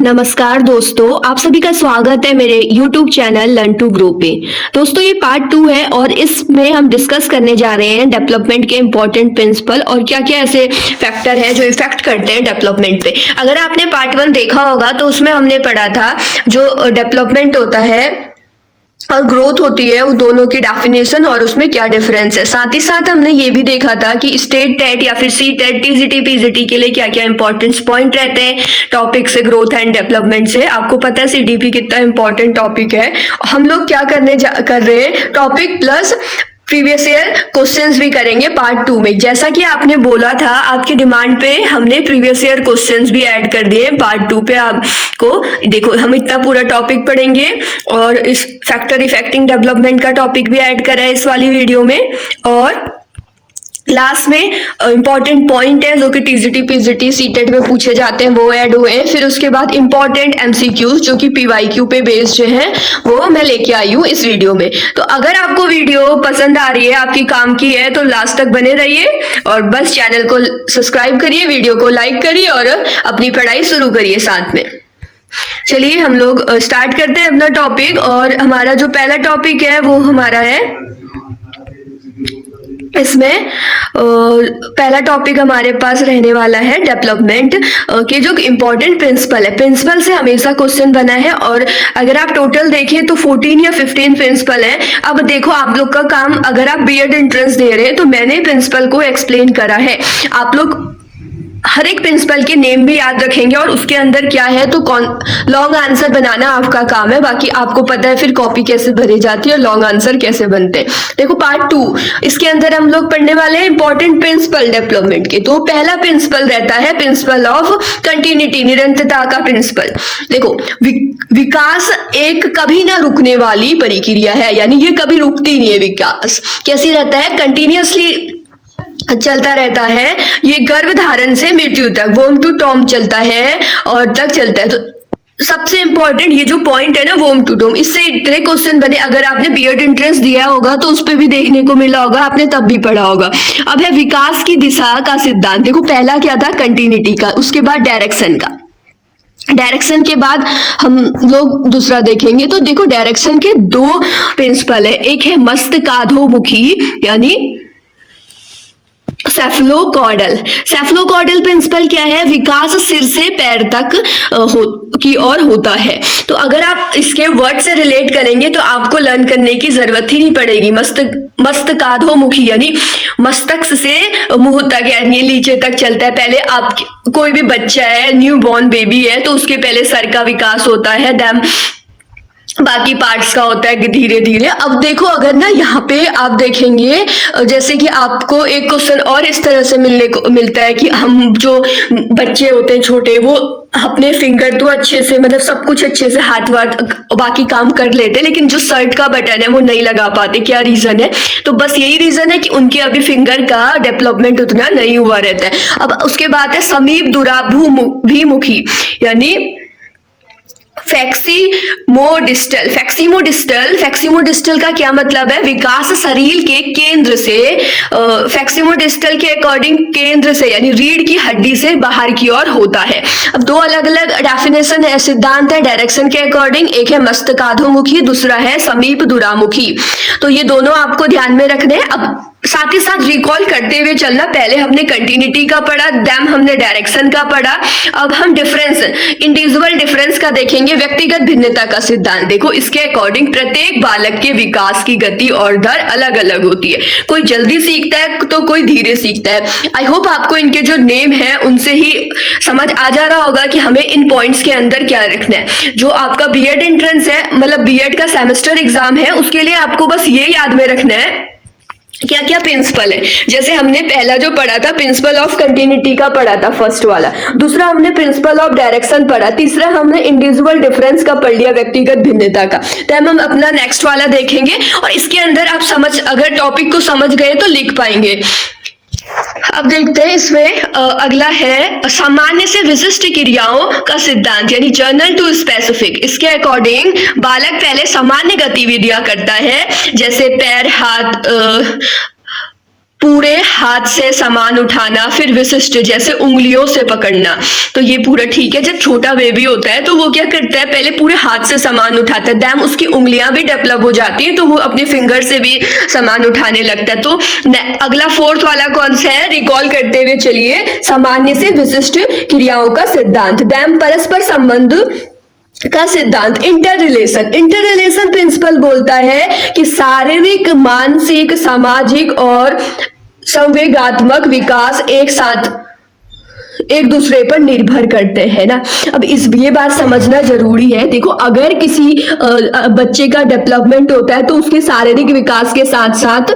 नमस्कार दोस्तों, आप सभी का स्वागत है मेरे YouTube channel learn to grow पे। दोस्तों ये पार्ट 2 है और इसमें हम डिस्कस करने जा रहे हैं डेवलपमेंट के इम्पोर्टेंट प्रिंसिपल और क्या क्या ऐसे फैक्टर हैं जो इफेक्ट करते हैं डेवलपमेंट पे। अगर आपने पार्ट 1 देखा होगा तो उसमें हमने पढ़ा था जो डेवलपमेंट होता है और ग्रोथ होती है वो दोनों की डेफिनेशन और उसमें क्या डिफरेंस है। साथ ही साथ हमने ये भी देखा था कि स्टेट टेट या फिर सी टेट टीजीटी पीजीटी के लिए क्या क्या इंपॉर्टेंट पॉइंट रहते हैं टॉपिक से, ग्रोथ एंड डेवलपमेंट से। आपको पता है सीडीपी कितना इंपॉर्टेंट टॉपिक है। हम लोग क्या कर रहे हैं, topic plus previous year questions भी करेंगे पार्ट 2 में। जैसा कि आपने बोला था, आपकी डिमांड पे हमने प्रीवियस ईयर क्वेश्चंस भी ऐड कर दिए पार्ट 2 पे। आपको देखो, हम इतना पूरा टॉपिक पढ़ेंगे और इस फैक्टर इफेक्टिंग डेवलपमेंट का टॉपिक भी ऐड करा है इस वाली वीडियो में। और लास्ट में इंपॉर्टेंट पॉइंट है जो कि टीजीटी पीजीटी सीटेट में पूछे जाते हैं वो ऐड हुए हैं। फिर उसके बाद इंपॉर्टेंट एमसीक्यूज जो कि पीवाईक्यू पे बेस्ड हैं वो मैं लेके आई हूँ इस वीडियो में। तो अगर आपको वीडियो पसंद आ रही है, आपकी काम की है, तो लास्ट तक बने रहिए और बस चैनल को सब्सक्राइब करिए, वीडियो को लाइक करिए और अपनी पढ़ाई शुरू करिए साथ में। चलिए हम लोग स्टार्ट करते हैं अपना टॉपिक। और हमारा जो पहला टॉपिक है वो हमारा है, इसमें पहला टॉपिक हमारे पास रहने वाला है डेवलपमेंट के जो इम्पोर्टेंट प्रिंसिपल है। प्रिंसिपल से हमेशा क्वेश्चन बना है और अगर आप टोटल देखें तो 14 या 15 प्रिंसिपल है। अब देखो, आप लोग का काम, अगर आप बीएड एंट्रेंस दे रहे हैं तो मैंने प्रिंसिपल को एक्सप्लेन करा है। आप लोग हर एक प्रिंसिपल के नेम भी याद रखेंगे और उसके अंदर क्या है तो कौन लॉन्ग आंसर बनाना आपका काम है। बाकी आपको पता है फिर कॉपी कैसे भरी जाती है और लॉन्ग आंसर कैसे बनते हैं। देखो पार्ट 2, इसके अंदर हम लोग पढ़ने वाले हैं इंपॉर्टेंट प्रिंसिपल डेवलपमेंट के। तो पहला प्रिंसिपल रहता है प्रिंसिपल ऑफ कंटिन्यूटी, निरंतरता का प्रिंसिपल। देखो, विकास एक कभी ना रुकने वाली प्रक्रिया है, यानी ये कभी रुकती नहीं है। विकास कैसी रहता है, कंटिन्यूअसली चलता रहता है। ये गर्भधारण से मृत्यु तक, वोम टू टॉम चलता है और तक चलता है। तो सबसे इंपॉर्टेंट ये जो पॉइंट है ना, वोम टू टॉम, इससे इतने क्वेश्चन बने। अगर आपने बीएड एंट्रेंस दिया होगा तो उस पर भी देखने को मिला होगा, आपने तब भी पढ़ा होगा। अब है विकास की दिशा का सिद्धांत। देखो पहला क्या था, कंटिन्यूटी का, उसके बाद डायरेक्शन का। डायरेक्शन के बाद हम लोग दूसरा देखेंगे। तो देखो डायरेक्शन के 2 प्रिंसिपल है, एक है मस्तकाधोमुखी यानी सेफलोकॉर्डल। सेफलोकॉर्डल प्रिंसिपल क्या है, विकास सिर से पैर तक की ओर होता है। तो अगर आप इसके वर्ड से रिलेट करेंगे तो आपको लर्न करने की जरूरत ही नहीं पड़ेगी। मस्तकाधोमुखी यानी मस्तक से मुंह तक, यानी नीचे तक चलता है। पहले आप कोई भी बच्चा है, न्यू बॉर्न बेबी है, तो उसके पहले सर का विकास होता है, देन बाकी पार्ट्स का होता है धीरे धीरे। अब देखो, अगर ना यहाँ पे आप देखेंगे, जैसे कि आपको एक क्वेश्चन और इस तरह से मिलने को मिलता है कि हम जो बच्चे होते हैं छोटे, वो अपने फिंगर तो अच्छे से, मतलब सब कुछ अच्छे से, हाथ वाथ बाकी काम कर लेते हैं, लेकिन जो शर्ट का बटन है वो नहीं लगा पाते। क्या रीजन है? तो बस यही रीजन है कि उनके अभी फिंगर का डेवलपमेंट उतना नहीं हुआ रहता है। अब उसके बाद है समीप दुराभिमुखी यानी फैक्सीमोडिस्टल। फैक्सीमोडिस्टल का क्या मतलब है, विकास शरीर के केंद्र से, फैक्सीमोडिस्टल के अकॉर्डिंग केंद्र से यानी रीढ़ की हड्डी से बाहर की ओर होता है। अब 2 अलग अलग डेफिनेशन है, सिद्धांत है डायरेक्शन के अकॉर्डिंग। एक है मस्तकाधोमुखी, दूसरा है समीप दुरामुखी। तो ये दोनों आपको ध्यान में रखने हैं। अब साथ ही साथ रिकॉल करते हुए चलना, पहले हमने कंटिन्यूटी का पढ़ा, देन हमने डायरेक्शन का पढ़ा। अब हम डिफरेंस, इंडिविजुअल डिफरेंस का देखेंगे, व्यक्तिगत भिन्नता का सिद्धांत। देखो इसके अकॉर्डिंग प्रत्येक बालक के विकास की गति और दर अलग अलग होती है। कोई जल्दी सीखता है तो कोई धीरे सीखता है। आई होप आपको इनके जो नेम है उनसे ही समझ आ जा रहा होगा कि हमें इन पॉइंट्स के अंदर क्या रखना है। जो आपका बीएड एंट्रेंस है, मतलब बीएड का सेमेस्टर एग्जाम है, उसके लिए आपको बस ये याद में रखना है क्या क्या प्रिंसिपल है। जैसे हमने पहला जो पढ़ा था प्रिंसिपल ऑफ कंटिन्यूटी का पढ़ा था, फर्स्ट वाला। दूसरा हमने प्रिंसिपल ऑफ डायरेक्शन पढ़ा। तीसरा हमने इंडिविजुअल डिफरेंस का पढ़ लिया, व्यक्तिगत भिन्नता का। तो हम अपना नेक्स्ट वाला देखेंगे और इसके अंदर आप अगर टॉपिक को समझ गए तो लिख पाएंगे। अब देखते हैं इसमें अगला है सामान्य से विशिष्ट क्रियाओं का सिद्धांत यानी जर्नल टू स्पेसिफिक। इसके अकॉर्डिंग बालक पहले सामान्य गतिविधियां करता है, जैसे पैर, हाथ, पूरे हाथ से सामान उठाना, फिर विशिष्ट जैसे उंगलियों से पकड़ना, तो ये पूरा ठीक है। जब छोटा बेबी होता है तो वो क्या करता है, पहले पूरे हाथ से सामान उठाता है, देन उसकी उंगलियां भी डेवलप हो जाती है तो वो अपने फिंगर से भी सामान उठाने लगता है। तो अगला फोर्थ वाला कौन सा है, रिकॉल करते हुए चलिए, सामान्य से विशिष्ट क्रियाओं का सिद्धांत, देन परस्पर संबंध का सिद्धांत, इंटर रिलेशन प्रिंसिपल बोलता है कि शारीरिक, मानसिक, सामाजिक और संवेगात्मक विकास एक साथ एक दूसरे पर निर्भर करते हैं ना। अब ये बात समझना जरूरी है। देखो, अगर किसी बच्चे का डेवलपमेंट होता है तो उसके शारीरिक विकास के साथ साथ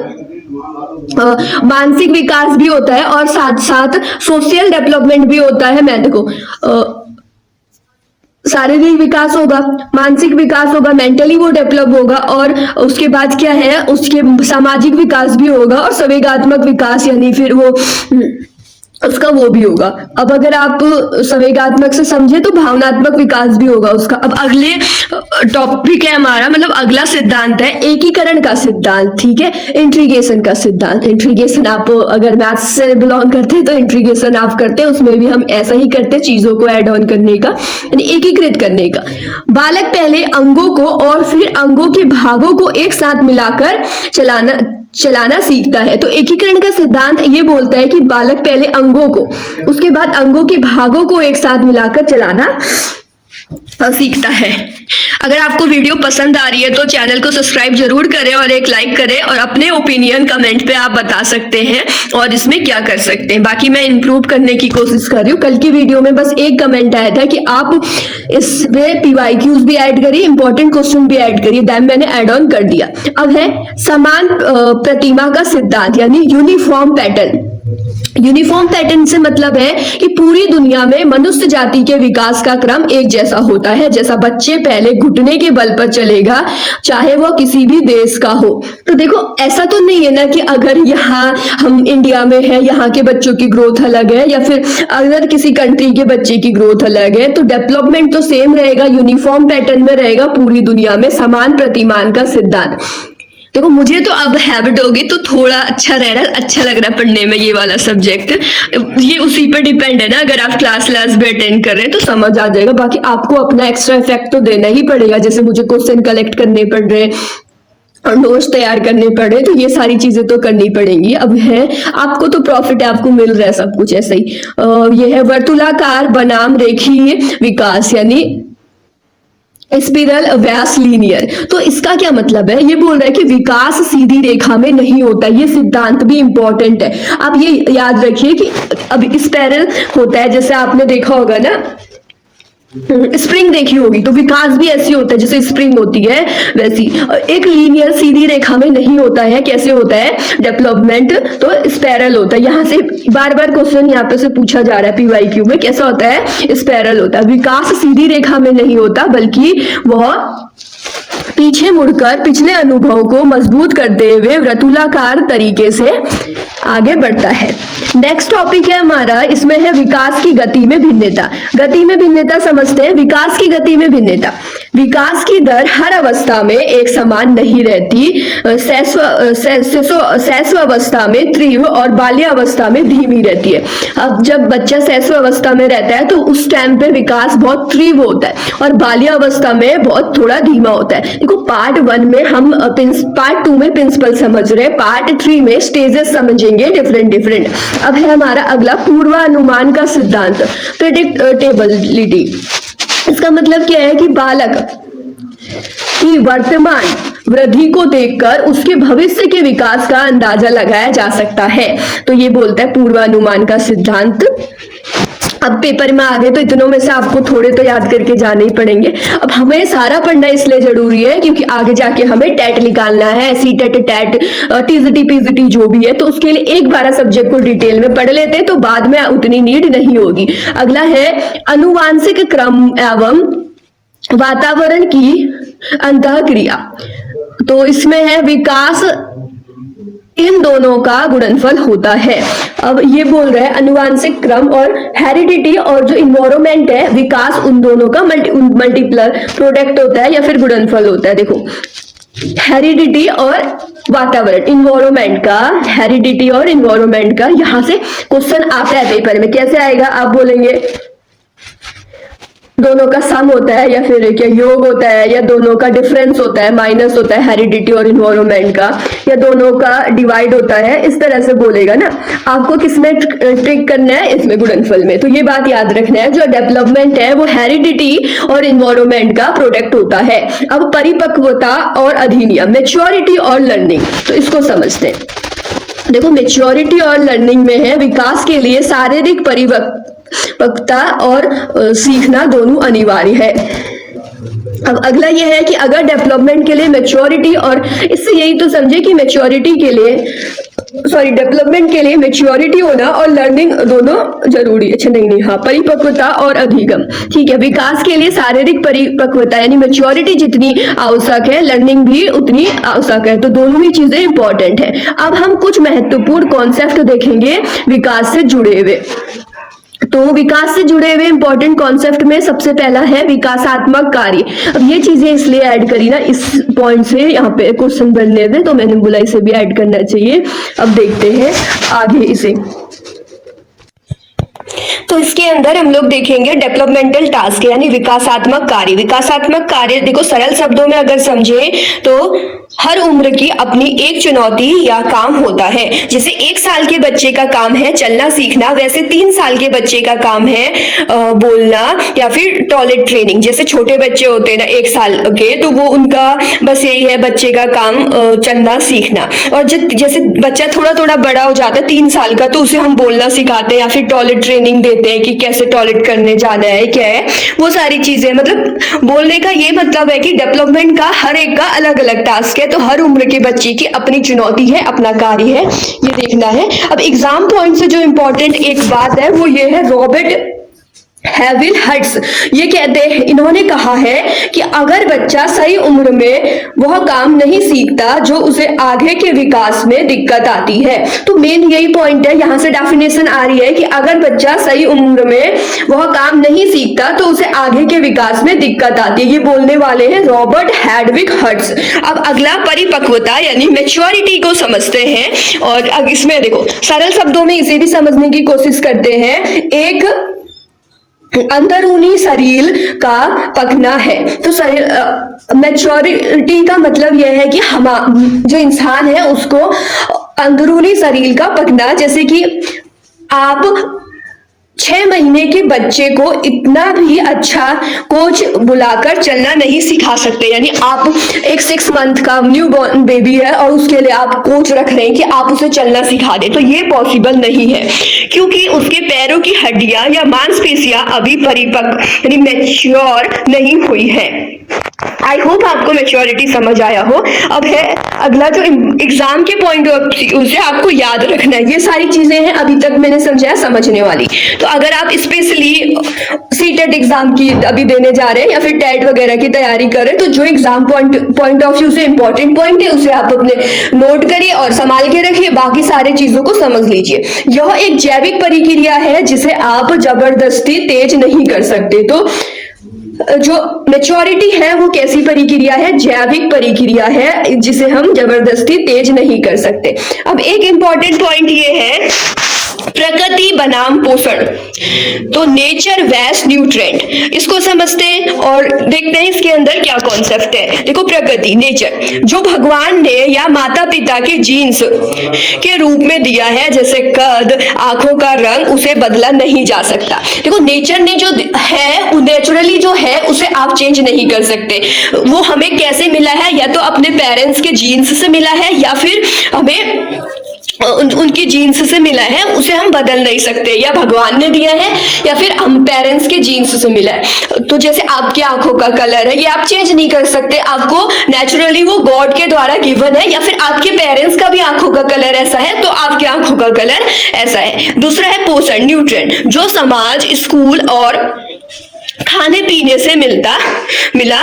मानसिक विकास भी होता है और साथ साथ सोशल डेवलपमेंट भी होता है। मैं देखो, शारीरिक विकास होगा, मानसिक विकास होगा, मेंटली वो डेवलप होगा, और उसके बाद क्या है, उसके सामाजिक विकास भी होगा और संवेगात्मक विकास, यानी फिर वो उसका वो भी होगा। अब अगर आप संवेगात्मक से समझे तो भावनात्मक विकास भी होगा उसका। अब अगले टॉपिक है हमारा, मतलब अगला सिद्धांत है एकीकरण का सिद्धांत, ठीक है, इंट्रीगेशन का सिद्धांत। इंट्रीगेशन आप अगर मैथ्स से बिलोंग करते हैं तो इंट्रीगेशन आप करते हैं, उसमें भी हम ऐसा ही करते हैं, चीजों को ऐड ऑन करने का, यानी एकीकृत करने का। बालक पहले अंगों को और फिर अंगों के भागों को एक साथ मिलाकर चलाना सीखता है। तो एकीकरण का सिद्धांत ये बोलता है कि बालक पहले अंगों को, उसके बाद अंगों के भागों को एक साथ मिलाकर चलाना सीखता है। अगर आपको वीडियो पसंद आ रही है तो चैनल को सब्सक्राइब जरूर करें और एक लाइक करें, और अपने ओपिनियन कमेंट पे आप बता सकते हैं और इसमें क्या कर सकते हैं। बाकी मैं इंप्रूव करने की कोशिश कर रही हूँ। कल की वीडियो में बस एक कमेंट आया था कि आप इसमें PYQs भी ऐड करिए, इंपॉर्टेंट क्वेश्चन भी ऐड करिए, दैन मैंने ऐड ऑन कर दिया। अब है समान प्रतिमा का सिद्धांत, यानी यूनिफॉर्म पैटर्न। यूनिफॉर्म पैटर्न से मतलब है कि पूरी दुनिया में मनुष्य जाति के विकास का क्रम एक जैसा होता है। जैसा बच्चे पहले घुटने के बल पर चलेगा, चाहे वह किसी भी देश का हो। तो देखो, ऐसा तो नहीं है ना कि अगर यहाँ हम इंडिया में है, यहाँ के बच्चों की ग्रोथ अलग है, या फिर अगर किसी कंट्री के बच्चे की ग्रोथ अलग है, तो डेवलपमेंट तो सेम रहेगा, यूनिफॉर्म पैटर्न में रहेगा पूरी दुनिया में। समान प्रतिमान का सिद्धांत, देखो मुझे तो अब हैबिट होगी तो थोड़ा अच्छा रह रहा है, अच्छा लग रहा है पढ़ने में ये वाला सब्जेक्ट। ये उसी पर डिपेंड है ना, अगर आप क्लास भी अटेंड कर रहे हैं तो समझ आ जाएगा। बाकी आपको अपना एक्स्ट्रा इफेक्ट तो देना ही पड़ेगा, जैसे मुझे क्वेश्चन कलेक्ट करने पड़ रहे हैं और नोट्स तैयार करने पड़े, तो ये सारी चीजें तो करनी पड़ेंगी। अब है, आपको तो प्रॉफिट है, आपको मिल रहा है सब कुछ ऐसे ही। ये है वर्तुलाकार बनाम रेखीय विकास, यानी स्पिरल व्यास लीनियर। तो इसका क्या मतलब है, ये बोल रहा है कि विकास सीधी रेखा में नहीं होता। ये सिद्धांत भी इंपॉर्टेंट है, आप ये याद रखिए कि अब स्पाइरल होता है, जैसे आपने देखा होगा ना, स्प्रिंग देखी होगी, तो विकास भी ऐसी होता है जैसे स्प्रिंग होती है वैसी। एक लीनियर सीधी रेखा में नहीं होता है। कैसे होता है डेवलपमेंट, तो स्पाइरल होता है। यहाँ से बार बार क्वेश्चन यहाँ पे से पूछा जा रहा है PYQ में, कैसा होता है, स्पाइरल होता है। विकास सीधी रेखा में नहीं होता, बल्कि वह पीछे मुड़कर पिछले अनुभव को मजबूत करते हुए वर्तुलाकार तरीके से आगे बढ़ता है। नेक्स्ट टॉपिक है हमारा, इसमें है विकास की गति में भिन्नता। गति में भिन्नता समझते हैं। विकास की गति में भिन्नता, विकास की दर हर अवस्था में एक समान नहीं रहती। शैशव अवस्था में तीव्र और बाल्यावस्था में धीमी रहती है। अब जब बच्चा शैशव अवस्था में रहता है तो उस टाइम पे विकास बहुत तीव्र होता है और बाल्यावस्था में बहुत थोड़ा धीमा होता है। देखो, पार्ट 1 में हम पार्ट 2 में प्रिंसिपल समझ रहे हैं, पार्ट 3 में स्टेजेस समझेंगे डिफरेंट। अब है हमारा अगला पूर्वानुमान का सिद्धांत, प्रेडिक्टेबिलिटी। इसका मतलब क्या है कि बालक की वर्तमान वृद्धि को देखकर उसके भविष्य के विकास का अंदाजा लगाया जा सकता है। तो ये बोलता है पूर्वानुमान का सिद्धांत। अब पेपर में आ गए तो इतनों में से आपको थोड़े तो याद करके जाने ही पड़ेंगे। अब हमें सारा पढ़ना इसलिए जरूरी है क्योंकि आगे जाके हमें टेट निकालना है, सीटेट, टेट, टीजीटी, पीजीटी जो भी है, तो उसके लिए एक बार सब्जेक्ट को डिटेल में पढ़ लेते हैं तो बाद में उतनी नीड नहीं होगी। अगला है अनुवांशिक क्रम एवं वातावरण की अंतःक्रिया। तो इसमें है विकास इन दोनों का गुणनफल होता है। अब ये बोल रहे हैं अनुवांशिक क्रम और हेरिडिटी और जो इन्वायरमेंट है, विकास उन दोनों का मल्टीप्लर प्रोडक्ट होता है या फिर गुणनफल होता है। देखो, हेरिडिटी और वातावरण, इन्वायरमेंट का, हेरिडिटी और इन्वायरमेंट का, यहां से क्वेश्चन आता है पेपर में। कैसे आएगा आप बोलेंगे? दोनों का सम होता है या फिर क्या योग होता है, या दोनों का डिफरेंस होता है, माइनस होता है हेरिडिटी और इन्वायरमेंट का, या दोनों का डिवाइड होता है, इस तरह से बोलेगा ना। आपको किसमें ट्रिक करना है? इसमें, गुणनफल में। तो ये बात याद रखना है, जो डेवलपमेंट है वो हेरिडिटी और इन्वायरमेंट का प्रोडक्ट होता है। अब परिपक्वता और अधिनियम, मेच्योरिटी और लर्निंग, तो इसको समझते हैं। देखो, मेच्योरिटी और लर्निंग में है विकास के लिए शारीरिक परिपक्वता और सीखना दोनों अनिवार्य है। अब अगला यह है कि अगर डेवलपमेंट के लिए मेच्योरिटी, और इससे यही तो समझे कि मेच्योरिटी के लिए, डेवलपमेंट के लिए मेच्योरिटी होना और लर्निंग दोनों जरूरी। अच्छा नहीं, हाँ, परिपक्वता और अधिगम, ठीक है। विकास के लिए शारीरिक परिपक्वता यानी मेच्योरिटी जितनी आवश्यक है, लर्निंग भी उतनी आवश्यक है, तो दोनों ही चीजें इंपॉर्टेंट है। अब हम कुछ महत्वपूर्ण कॉन्सेप्ट देखेंगे विकास से जुड़े हुए। तो विकास से जुड़े हुए इंपॉर्टेंट कॉन्सेप्ट में सबसे पहला है विकासात्मक कार्य। अब ये चीजें इसलिए ऐड करी ना, इस पॉइंट से यहाँ पे क्वेश्चन बनने थे, तो मैंने बोला इसे भी ऐड करना चाहिए। अब देखते हैं आगे इसे। तो इसके अंदर हम लोग देखेंगे डेवलपमेंटल टास्क यानी विकासात्मक कार्य। विकासात्मक कार्य देखो, सरल शब्दों में अगर समझे तो हर उम्र की अपनी एक चुनौती या काम होता है। जैसे 1 साल के बच्चे का काम है चलना सीखना, वैसे 3 साल के बच्चे का काम है बोलना या फिर टॉयलेट ट्रेनिंग। जैसे छोटे बच्चे होते हैं ना 1 साल के, तो वो उनका बस यही है बच्चे का काम चलना सीखना। और जैसे बच्चा थोड़ा थोड़ा बड़ा हो जाता है 3 साल का, तो उसे हम बोलना सिखाते हैं या फिर टॉयलेट ट्रेनिंग देते हैं कि कैसे टॉयलेट करने जाना है, क्या है वो सारी चीजें। मतलब बोलने का ये मतलब है कि डेवलपमेंट का हर एक का अलग अलग टास्क है, तो हर उम्र के बच्चे की अपनी चुनौती है, अपना कार्य है, ये देखना है। अब एग्जाम पॉइंट से जो इंपॉर्टेंट एक बात है वो ये है, रॉबर्ट हैविल हट्स ये कहते हैं, इन्होंने कहा है कि अगर बच्चा सही उम्र में वह काम नहीं सीखता जो उसे आगे के विकास में दिक्कत आती है। तो मेन यही पॉइंट है, यहां से डेफिनेशन आ रही है कि अगर बच्चा सही उम्र में वह काम नहीं सीखता तो उसे आगे के विकास में दिक्कत आती है। ये बोलने वाले हैं रॉबर्ट हैडविग हट्स। अब अगला परिपक्वता यानी मैच्योरिटी को समझते हैं, और अब इसमें देखो सरल शब्दों में इसे भी समझने की कोशिश करते हैं। एक अंदरूनी शरीर का पकना है। तो मैच्योरिटी का मतलब यह है कि हम जो इंसान है उसको अंदरूनी शरीर का पकना, जैसे कि आप 6 महीने के बच्चे को इतना भी अच्छा कोच बुलाकर चलना नहीं सिखा सकते। यानी आप एक 6 मंथ का न्यू बॉर्न बेबी है और उसके लिए आप कोच रख रहे हैं कि आप उसे चलना सिखा दें, तो ये पॉसिबल नहीं है, क्योंकि उसके पैरों की हड्डियां या मांसपेशियां अभी परिपक्व यानी मैच्योर नहीं हुई है। आई होप आपको मैच्योरिटी समझ आया हो। अब है अगला जो एग्जाम के पॉइंट ऑफ व्यू से आपको याद रखना है, ये सारी चीजें हैं अभी तक मैंने समझाया समझने वाली। तो अगर आप स्पेशली सीटेट एग्जाम की अभी देने जा रहे हैं या फिर टेट वगैरह की तैयारी कर रहे हैं, तो जो एग्जाम पॉइंट ऑफ व्यू से इंपॉर्टेंट पॉइंट है उसे आप अपने नोट करिए और संभाल के रखिए, बाकी सारे चीजों को समझ लीजिए। यह एक जैविक प्रक्रिया है जिसे आप जबरदस्ती तेज नहीं कर सकते। तो जो मैच्योरिटी है वो कैसी प्रक्रिया है? जैविक प्रक्रिया है जिसे हम जबरदस्ती तेज नहीं कर सकते। अब एक इंपॉर्टेंट पॉइंट ये है प्रकृति बनाम पोषण, तो नेचर वैस न्यूट्रेंट, इसको समझते हैं और देखते हैं इसके अंदर क्या कॉन्सेप्ट है। देखो प्रकृति नेचर जो भगवान ने या माता पिता के जीन्स के रूप में दिया है, जैसे कद आंखों का रंग, उसे बदला नहीं जा सकता। देखो नेचर ने जो है नेचुरली जो है उसे आप चेंज नहीं कर सकते। वो हमें कैसे मिला है? या तो अपने पेरेंट्स के जीन्स से मिला है या फिर हमें उनकी जीन्स से मिला है, उसे हम बदल नहीं सकते। या भगवान ने दिया है या फिर हम पेरेंट्स के जीन्स से मिला है। तो जैसे आपकी आंखों का कलर है ये आप चेंज नहीं कर सकते, आपको नेचुरली वो गॉड के द्वारा गिवन है। या फिर आपके पेरेंट्स का भी आंखों का कलर ऐसा है तो आपकी आंखों का कलर ऐसा है। दूसरा है पोषण न्यूट्रिएंट, जो समाज स्कूल और खाने पीने से मिला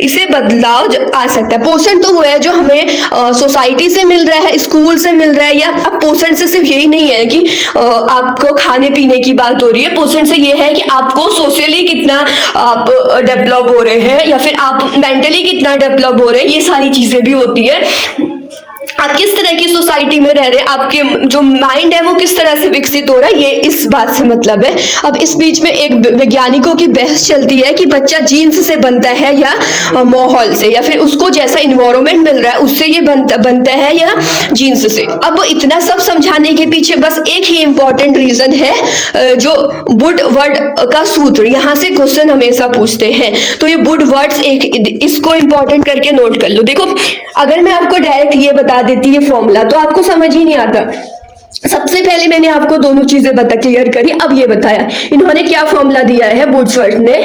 इसे बदलाव आ सकता है। पोषण तो वो है जो हमें सोसाइटी से मिल रहा है, स्कूल से मिल रहा है। या अब पोषण से सिर्फ यही नहीं है कि आपको खाने पीने की बात हो रही है, पोषण से ये है कि आपको सोशली कितना आप डेवलप हो रहे हैं या फिर आप मेंटली कितना डेवलप हो रहे हैं, ये सारी चीजें भी होती है। आप किस तरह की सोसाइटी में रह रहे हैं, आपके जो माइंड है वो किस तरह से विकसित हो रहा है, ये इस बात से मतलब है। अब इस बीच में एक वैज्ञानिकों की बहस चलती है कि बच्चा जीन्स से बनता है या माहौल से, या फिर उसको जैसा इन्वायरमेंट मिल रहा है उससे ये बनता है या जीन्स से। अब इतना सब समझाने के पीछे बस एक ही इंपॉर्टेंट रीजन है, जो वुडवर्ड का सूत्र, यहाँ से क्वेश्चन हमेशा पूछते हैं। तो ये वुडवर्ड्स इसको इंपॉर्टेंट करके नोट कर लो। देखो अगर मैं आपको डायरेक्ट ये बता देती है फॉर्मूला तो आपको समझ ही नहीं आता। सबसे पहले मैंने आपको दोनों चीजें क्लियर करी, अब ये बताया इन्होंने क्या फॉर्मूला दिया है वुडवर्ड ने।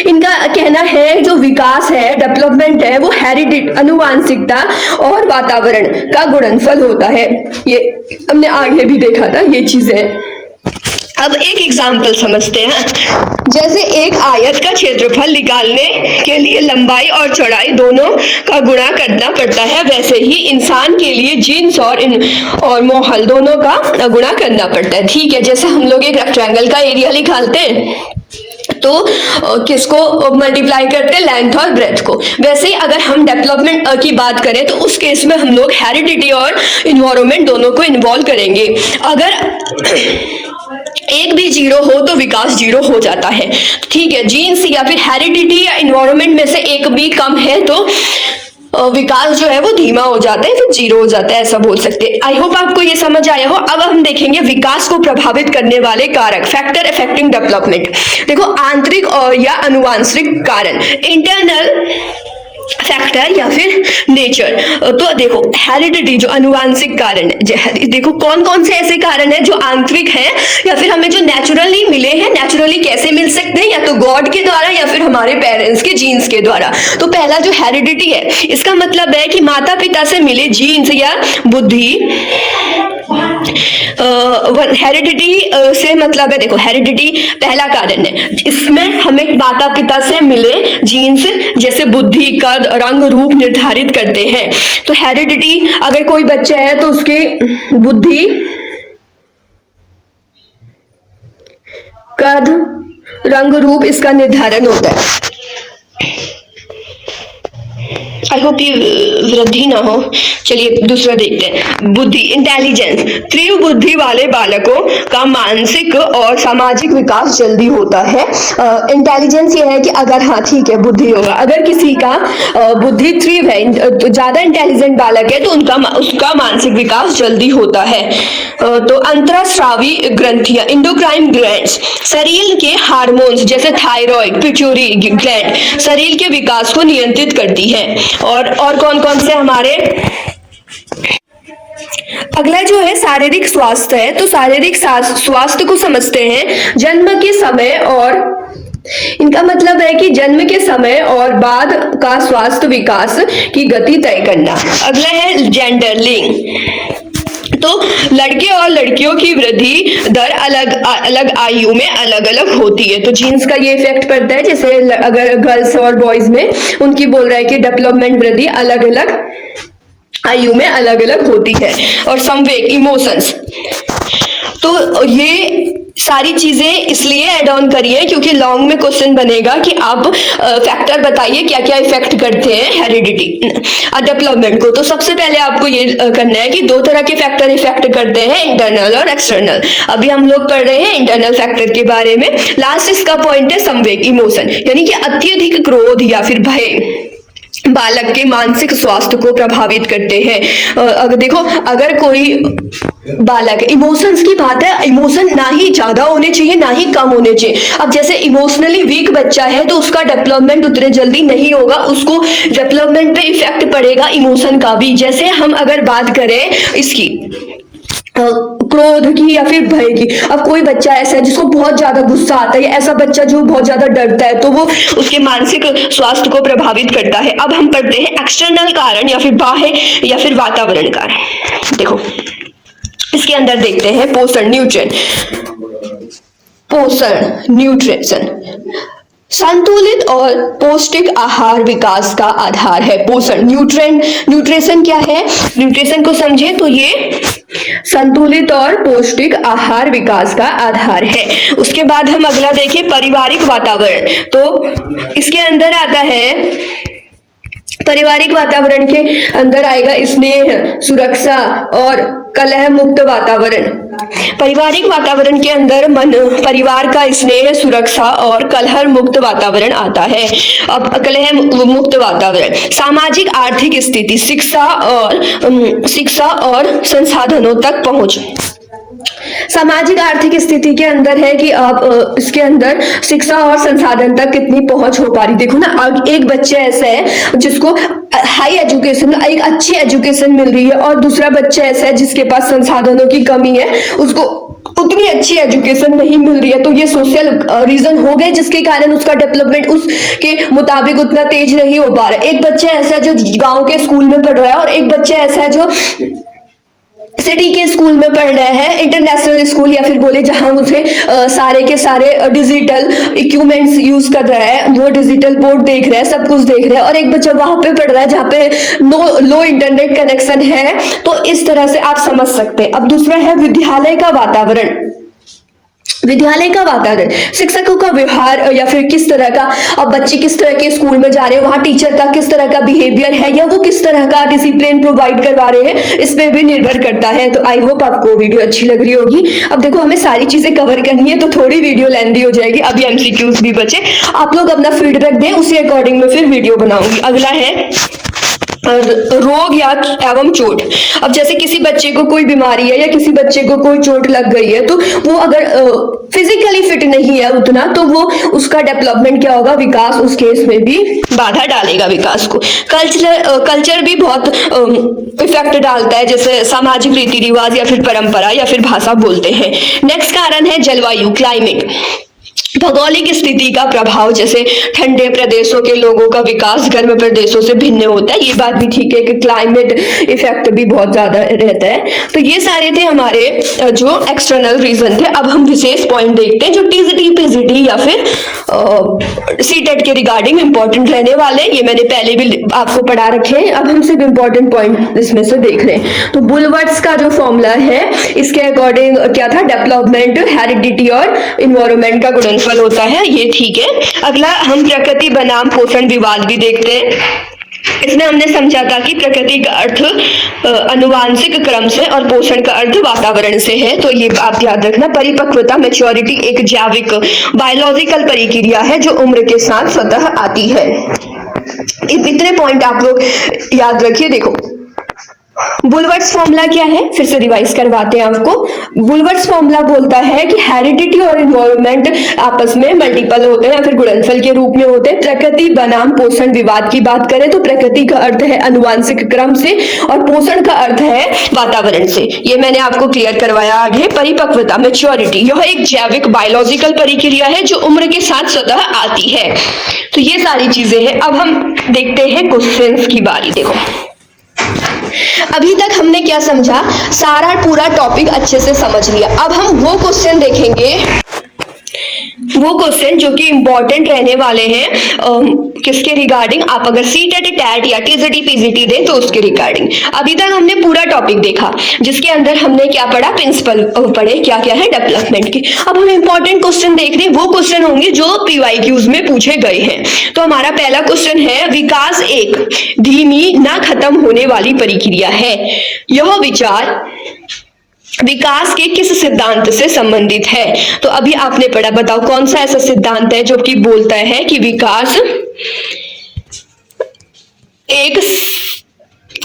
इनका कहना है जो विकास है, डेवलपमेंट है, वो हेरिडिटी, आनुवांशिकता और वातावरण का गुणनफल होता है। ये हमने आगे भी देखा था ये चीजें। अब एक एग्जाम्पल समझते हैं। जैसे एक आयत का क्षेत्रफल निकालने के लिए लंबाई और चौड़ाई दोनों का गुणा करना पड़ता है, वैसे ही इंसान के लिए जीन्स और मोहल दोनों का गुणा करना पड़ता है। ठीक है, जैसे हम लोग एक रेक्टेंगल का एरिया निकालते हैं तो किसको मल्टीप्लाई करते हैं, लेंथ और ब्रेथ को। वैसे ही अगर हम डेवलपमेंट की बात करें तो उस केस में हम लोग हेरिडिटी और इन्वायरमेंट दोनों को इन्वॉल्व करेंगे। अगर एक भी जीरो हो तो विकास जीरो हो जाता है। ठीक है, जीन्स या फिर हेरिडिटी या इन्वायरमेंट में से एक भी कम है तो विकास जो है वो धीमा हो जाता है, फिर जीरो हो जाता है, ऐसा बोल सकते हैं। आई होप आपको ये समझ आया हो। अब हम देखेंगे विकास को प्रभावित करने वाले कारक, फैक्टर अफेक्टिंग डेवलपमेंट। देखो आंतरिक और या आनुवांशिक कारण, इंटरनल फैक्टर या फिर नेचर। तो देखो हेरिडिटी जो आनुवांशिक कारण है, देखो कौन कौन से ऐसे कारण है जो आंतरिक है या फिर हमें जो नेचुरली मिले हैं। नेचुरली कैसे मिल सकते हैं, या तो गॉड के द्वारा या फिर हमारे पेरेंट्स के जीन्स के द्वारा। तो पहला जो हेरिडिटी है, इसका मतलब है कि माता पिता से मिले जीन्स या बुद्धि। हेरिडिटी से मतलब है, देखो हेरिडिटी पहला कारण है, इसमें हमें माता पिता से मिले जीन्स जैसे बुद्धि, कद, रंग, रूप निर्धारित करते हैं। तो हेरिडिटी, अगर कोई बच्चा है तो उसकी बुद्धि, कद, रंग, रूप इसका निर्धारण होता है। आई होप ये वृद्धि ना हो। चलिए दूसरा देखते हैं, बुद्धि, इंटेलिजेंस। तीव्र बुद्धि वाले बालकों का मानसिक और सामाजिक विकास जल्दी होता है। इंटेलिजेंस ये है कि अगर, हाँ ठीक है बुद्धि होगा, अगर किसी का बुद्धि तीव्र है तो ज्यादा इंटेलिजेंट बालक है तो उसका मानसिक विकास जल्दी होता है। तो अंतःस्रावी ग्रंथियां, इंडोक्राइन ग्लैंड्स, शरीर के हार्मोन्स जैसे थायराइड, पिट्यूटरी ग्लैंड शरीर के विकास को नियंत्रित करती है। और कौन कौन से हमारे, अगला जो है शारीरिक स्वास्थ्य है। तो शारीरिक स्वास्थ्य को समझते हैं जन्म के समय, और इनका मतलब है कि जन्म के समय और बाद का स्वास्थ्य विकास की गति तय करना। अगला है जेंडर, लिंग। तो लड़के और लड़कियों की वृद्धि दर अलग अलग आयु में अलग अलग होती है। तो जीन्स का ये इफेक्ट पड़ता है, जैसे अगर गर्ल्स और बॉयज में उनकी बोल रहा है कि डेवलपमेंट वृद्धि अलग अलग आयु में अलग अलग होती है। और संवेग, इमोशंस, तो ये सारी चीजें इसलिए ऐड ऑन करिए क्योंकि लॉन्ग में क्वेश्चन बनेगा कि आप फैक्टर बताइए क्या क्या इफेक्ट करते हैं हेरिडिटी डेवलपमेंट को। तो सबसे पहले आपको ये करना है कि दो तरह के फैक्टर इफेक्ट करते हैं, इंटरनल और एक्सटर्नल। अभी हम लोग पढ़ रहे हैं इंटरनल फैक्टर के बारे में। लास्ट इसका पॉइंट है संवेग, इमोशन, यानी कि अत्यधिक क्रोध या फिर भय बालक के मानसिक स्वास्थ्य को प्रभावित करते हैं। अगर देखो, अगर कोई बालक, इमोशंस की बात है, इमोशन ना ही ज्यादा होने चाहिए ना ही कम होने चाहिए। अब जैसे इमोशनली वीक बच्चा है तो उसका डेवलपमेंट उतने जल्दी नहीं होगा, उसको डेवलपमेंट पे इफेक्ट पड़ेगा इमोशन का भी। जैसे हम अगर बात करें इसकी क्रोध की या फिर भय की, अब कोई बच्चा ऐसा है जिसको बहुत ज्यादा गुस्सा आता है, ऐसा बच्चा जो बहुत ज्यादा डरता है, तो वो उसके मानसिक स्वास्थ्य को प्रभावित करता है। अब हम पढ़ते हैं एक्सटर्नल कारण या फिर बाह्य या फिर वातावरण कारण। देखो इसके अंदर देखते हैं पोषण, न्यूट्रिशन। संतुलित और पौष्टिक आहार विकास का आधार है। पोषण, न्यूट्रिशन क्या है, न्यूट्रिशन को समझे तो ये संतुलित और पौष्टिक आहार विकास का आधार है। उसके बाद हम अगला देखें, पारिवारिक वातावरण। तो इसके अंदर आता है पारिवारिक वातावरण के अंदर आएगा स्नेह, सुरक्षा और कलह मुक्त वातावरण। पारिवारिक वातावरण के अंदर मन परिवार का स्नेह, सुरक्षा और कलह मुक्त वातावरण आता है। अब कलह मुक्त वातावरण, सामाजिक आर्थिक स्थिति, शिक्षा और संसाधनों तक पहुंच। सामाजिक आर्थिक स्थिति के अंदर है कि आप इसके अंदर शिक्षा और संसाधन तक कितनी पहुंच हो पा रही। देखो ना, एक बच्चा ऐसा है जिसको हाई एजुकेशन, एक अच्छी एजुकेशन मिल रही है, और दूसरा बच्चा ऐसा है जिसके पास संसाधनों की कमी है, उसको उतनी अच्छी एजुकेशन नहीं मिल रही है। तो ये सोशल रीजन हो गए जिसके कारण उसका डेवलपमेंट उसके मुताबिक उतना तेज नहीं हो पा रहा है। एक बच्चा ऐसा है जो गांव के स्कूल में पढ़ रहा है, और एक बच्चा ऐसा है जो सिटी के स्कूल में पढ़ रहे हैं, इंटरनेशनल स्कूल, या फिर बोले जहां मुझे सारे के सारे डिजिटल इक्विपमेंट्स यूज कर रहा है, वो डिजिटल बोर्ड देख रहे हैं, सब कुछ देख रहे हैं, और एक बच्चा वहां पे पढ़ रहा है जहाँ पे लो इंटरनेट कनेक्शन है। तो इस तरह से आप समझ सकते हैं। अब दूसरा है विद्यालय का वातावरण। विद्यालय का वातावरण, शिक्षकों का व्यवहार, या फिर किस तरह का, अब बच्चे किस तरह के स्कूल में जा रहे हैं, वहां टीचर का किस तरह का बिहेवियर है, या वो किस तरह का डिसिप्लिन प्रोवाइड करवा रहे हैं, इस पे भी निर्भर करता है। तो आई होप आपको वीडियो अच्छी लग रही होगी। अब देखो, हमें सारी चीजें कवर करनी है तो थोड़ी वीडियो लेंथी हो जाएगी। अभी एमसीक्यूज भी बचे, आप लोग अपना फीडबैक दें, उसी अकॉर्डिंग में फिर वीडियो बनाऊंगी। अगला है रोग या एवं चोट। अब जैसे किसी बच्चे को कोई बीमारी है या किसी बच्चे को कोई चोट लग गई है, तो वो अगर फिजिकली फिट नहीं है उतना, तो वो उसका डेवलपमेंट क्या होगा, विकास उस केस में भी बाधा डालेगा विकास को। कल्चर भी बहुत इफेक्ट डालता है, जैसे सामाजिक रीति रिवाज या फिर परंपरा या फिर भाषा बोलते हैं। नेक्स्ट कारण है जलवायु, क्लाइमेट। भौगोलिक स्थिति का प्रभाव, जैसे ठंडे प्रदेशों के लोगों का विकास गर्म प्रदेशों से भिन्न होता है। ये बात भी ठीक है कि क्लाइमेट इफेक्ट भी बहुत ज्यादा रहता है। तो ये सारे थे हमारे जो एक्सटर्नल रीजन थे। अब हम विशेष पॉइंट देखते हैं जो टीजीटी पीजीटी या फिर सीटेट के रिगार्डिंग इंपॉर्टेंट रहने वाले। ये मैंने पहले भी आपको पढ़ा रखे हैं, अब हम सिर्फ इंपॉर्टेंट पॉइंट इसमें से देख रहे हैं। तो बुलवर्ड्स का जो फॉर्मूला है, इसके अकॉर्डिंग क्या था, डेवलपमेंट, हेरिडिटी और इन्वायरमेंट का गुणनफल होता है। ये ठीक है। अगला हम प्रकृति बनाम पोषण विवाद भी देखते हैं। इसमें हमने समझा था कि प्रकृति का अर्थ अनुवांशिक क्रम से और पोषण का अर्थ वातावरण से है। तो ये आप याद रखना। परिपक्वता, मैच्योरिटी एक जैविक बायोलॉजिकल प्रक्रिया है जो उम्र के साथ स्वतः आती है। इतने पॉइंट आप लोग याद रखिए। देखो, बुलवर्ड्स फॉर्मूला क्या है, फिर से रिवाइज करवाते हैं आपको। बुलवर्ड्स फॉर्मूला बोलता है कि हेरिडिटी और इन्वायरमेंट आपस में मल्टीपल होते हैं या फिर गुणनफल के रूप में होते हैं। प्रकृति बनाम पोषण विवाद की बात करें तो प्रकृति का अर्थ है अनुवांशिक क्रम से और पोषण का अर्थ है वातावरण से। ये मैंने आपको क्लियर करवाया। आगे परिपक्वता, मैच्योरिटी, यह एक जैविक बायोलॉजिकल प्रक्रिया है जो उम्र के साथ स्वतः आती है। तो ये सारी चीजें हैं। अब हम देखते हैं क्वेश्चंस की बारी। देखो, अभी तक हमने क्या समझा, सारा पूरा टॉपिक अच्छे से समझ लिया। अब हम वो क्वेश्चन देखेंगे, वो क्वेश्चन जो कि इंपॉर्टेंट रहने वाले हैं किसके रिगार्डिंग, आप अगर सीटेट, टैट या टीजीटी पीजीटी दें तो उसके रिगार्डिंग। अभी तक हमने पूरा टॉपिक देखा जिसके अंदर हमने क्या पढ़ा, प्रिंसिपल पढ़े, क्या क्या है डेवलपमेंट के। अब हम इंपॉर्टेंट क्वेश्चन देख रहे हैं, वो क्वेश्चन होंगे जो पीवाईक्यूज में पूछे गए हैं। तो हमारा पहला क्वेश्चन है, विकास एक धीमी ना खत्म होने वाली प्रक्रिया है। यह विचार विकास के किस सिद्धांत से संबंधित है। तो अभी आपने पढ़ा, बताओ कौन सा ऐसा सिद्धांत है जो कि बोलता है कि विकास एक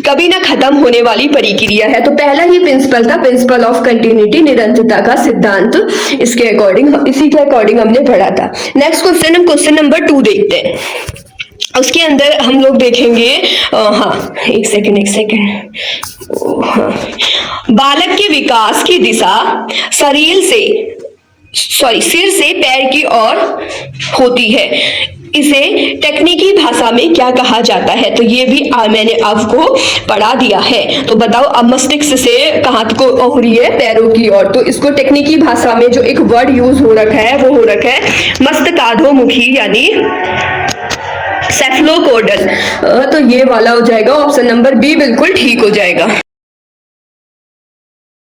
कभी ना खत्म होने वाली प्रक्रिया है। तो पहला ही प्रिंसिपल था, प्रिंसिपल ऑफ कंटिन्यूटी, निरंतरता का सिद्धांत। इसके अकॉर्डिंग, इसी के अकॉर्डिंग हमने पढ़ा था। नेक्स्ट क्वेश्चन, हम क्वेश्चन नंबर 2 देखते हैं। उसके अंदर हम लोग देखेंगे, एक सेकंड, बालक के विकास की दिशा सिर से पैर की ओर होती है। इसे टेक्निकी भाषा में क्या कहा जाता है। तो ये भी मैंने आपको पढ़ा दिया है। तो बताओ, अब मस्तिष्क से कहाँ को हो रही है, पैरों की ओर। तो इसको टेक्निकी भाषा में जो एक वर्ड यूज हो रखा है वो हो रखा है मस्तिष्काधोमुखी यानी सेफलोकोडल। तो ये वाला हो जाएगा, ऑप्शन नंबर बी बिल्कुल ठीक हो जाएगा।